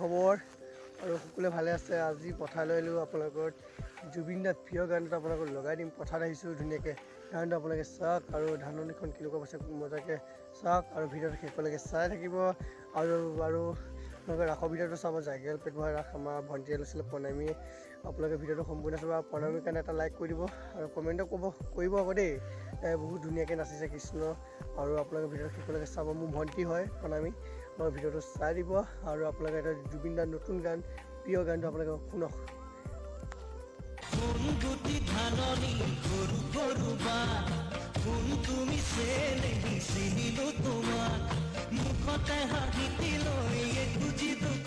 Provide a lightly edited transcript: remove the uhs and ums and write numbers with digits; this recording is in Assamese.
খবৰ আৰু সকলোৱে ভালে আছে। আজি পথাৰলৈ আহিলোঁ আপোনালোকৰ জুবিন দাৰ প্ৰিয় গানটো আপোনালোকক লগাই দিম। পথাৰত আহিছোঁ ধুনীয়াকৈ গানটো আপোনালোকে চাওক আৰু ধাননিখন কেনেকুৱা পাইছে মজাকৈ চাওক আৰু ভিডিঅ'টো শেষলৈকে চাই থাকিব। আৰু আপোনালোকে ৰাসৰ ভিডিঅ'টো চাব, জাইকেল পেট ভৰাই ৰাস আমাৰ ভণ্টিয়ে লৈছিলে প্ৰণামীয়ে। আপোনালোকে ভিডিঅ'টো সম্পূৰ্ণ চাব আৰু প্ৰণামীৰ কাৰণে এটা লাইক কৰি দিব আৰু কমেণ্টো কৰিব আকৌ দেই। বহুত ধুনীয়াকৈ নাচিছে কৃষ্ণ। আৰু আপোনালোকে ভিডিঅ'টো শেষলৈকে চাব। মোৰ ভণ্টি হয় প্ৰণামী। মই ভিডিঅ'টো চাই দিব আৰু আপোনালোকে এটা জুবিন দাৰ নতুন গান, প্ৰিয় গানটো আপোনালোকে শুনক। মুখতে হাঁহি লৈ বুজি দুখ